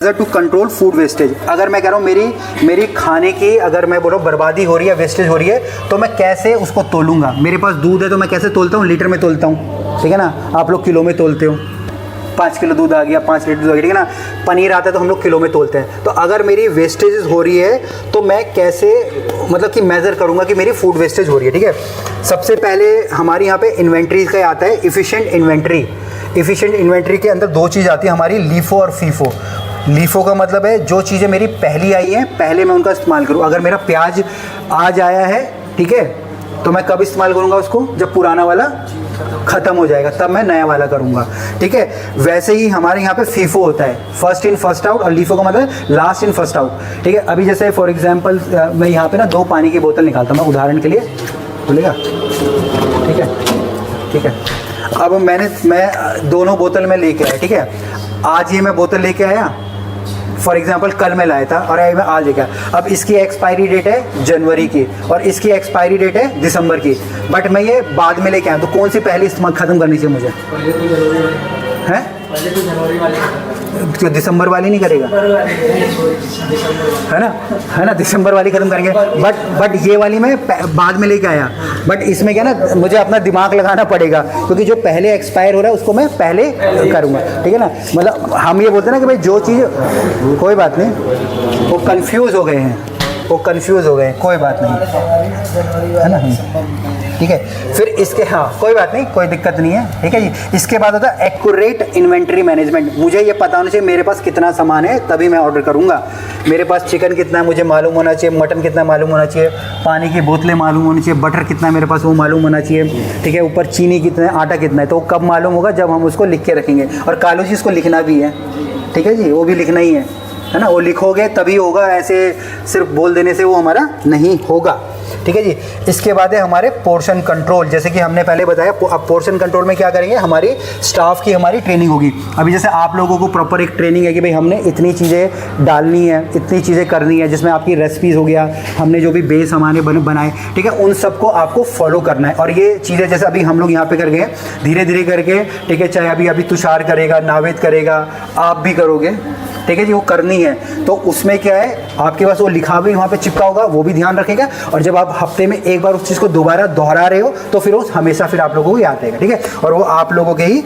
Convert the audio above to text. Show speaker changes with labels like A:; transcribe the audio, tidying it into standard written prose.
A: To control food wastage. अगर मैं कह रहा हूँ मेरी खाने की अगर मैं बोल रहा हूँ बर्बादी हो रही है, वेस्टेज हो रही है, तो मैं कैसे उसको तोलूंगा। मेरे पास दूध है तो मैं कैसे तोलता हूँ, लीटर में तोलता हूँ, ठीक है ना। आप लोग किलो में तोलते हो, 5 किलो दूध आ गया, 5 लीटर दूध आ गया, ठीक है ना। पनीर आता है तो हम लोग किलो में तोलते हैं। तो अगर मेरी वेस्टेज हो रही है तो मैं कैसे मतलब कि मेज़र करूँगा कि मेरी फूड वेस्टेज हो रही है, ठीक है। सबसे पहले हमारे यहाँ पे इन्वेंट्री का आता है इफ़िशिएंट इन्वेंट्री। इफ़िशिएंट इन्वेंट्री के अंदर दो चीज़ आती है हमारी, लीफो और फीफो। लीफो का मतलब है जो चीज़ें मेरी पहली आई हैं पहले मैं उनका इस्तेमाल करूँ। अगर मेरा प्याज आज आया है, ठीक है, तो मैं कब इस्तेमाल करूँगा उसको, जब पुराना वाला ख़त्म हो जाएगा तब मैं नया वाला करूँगा, ठीक है। वैसे ही हमारे यहाँ पे फीफो होता है, फर्स्ट इन फर्स्ट आउट, और लीफो का मतलब लास्ट इन फर्स्ट आउट, ठीक है। अभी जैसे फॉर एग्जांपल मैं यहाँ पे ना 2 पानी की बोतल निकालता हूँ, मैं उदाहरण के लिए, बोलेगा, ठीक है, ठीक है। अब मैं दोनों बोतल में लेके आया, ठीक है। आज ये मैं बोतल लेके आया, फॉर एग्जाम्पल कल मैं लाया था और मैं आज लेके आया। अब इसकी एक्सपायरी डेट है जनवरी की और इसकी एक्सपायरी डेट है दिसंबर की, बट मैं ये बाद में लेके आया, तो कौन सी पहले इस्तेमाल ख़त्म करनी चाहिए मुझे, हैं? तो दिसंबर वाली नहीं करेगा, है ना, दिसंबर वाली ख़त्म करेंगे। बट ये वाली मैं बाद में लेके आया, बट इसमें क्या ना मुझे अपना दिमाग लगाना पड़ेगा, क्योंकि जो पहले एक्सपायर हो रहा है उसको मैं पहले करूँगा, ठीक है ना। मतलब हम ये बोलते हैं ना कि भाई जो चीज़, कोई बात नहीं, वो कंफ्यूज हो गए हैं, कोई बात नहीं, है ना, ठीक है। फिर इसके, हाँ कोई बात नहीं, कोई दिक्कत नहीं है, ठीक है जी। इसके बाद होता है एक्यूरेट इन्वेंट्री मैनेजमेंट। मुझे ये पता होना चाहिए मेरे पास कितना सामान है, तभी मैं ऑर्डर करूँगा। मेरे पास चिकन कितना है मुझे मालूम होना चाहिए, मटन कितना मालूम होना चाहिए, पानी की बोतलें मालूम होनी चाहिए, बटर कितना है मेरे पास वो मालूम होना चाहिए, ठीक है। ऊपर चीनी कितना है, आटा कितना है, तो कब मालूम होगा, जब हम उसको लिख के रखेंगे। और कालू जी इसको लिखना भी है, ठीक है जी, वो भी लिखना ही है ना। वो लिखोगे तभी होगा, ऐसे सिर्फ बोल देने से वो हमारा नहीं होगा, ठीक है जी। इसके बाद है हमारे पोर्शन कंट्रोल, जैसे कि हमने पहले बताया। अब पोर्शन कंट्रोल में क्या करेंगे, हमारी स्टाफ की हमारी ट्रेनिंग होगी। अभी जैसे आप लोगों को प्रॉपर एक ट्रेनिंग है कि भाई हमने इतनी चीज़ें डालनी है, इतनी चीज़ें करनी है, जिसमें आपकी रेसिपीज़ हो गया, हमने जो भी बेस हमारे बनाए, ठीक है, उन सबको आपको फॉलो करना है। और ये चीज़ें जैसे अभी हम लोग यहाँ पे कर गए, धीरे धीरे करके, ठीक है, चाहे अभी तुषार करेगा, नावेद करेगा, आप भी करोगे, ठीक है जी, वो करनी है। तो उसमें क्या है, आपके पास वो लिखा भी वहाँ पे चिपका होगा, वो भी ध्यान रखेगा। और जब आप हफ्ते में एक बार उस चीज़ को दोबारा दोहरा रहे हो तो फिर वो हमेशा फिर आप लोगों को याद रहेगा, ठीक है। और वो आप लोगों के ही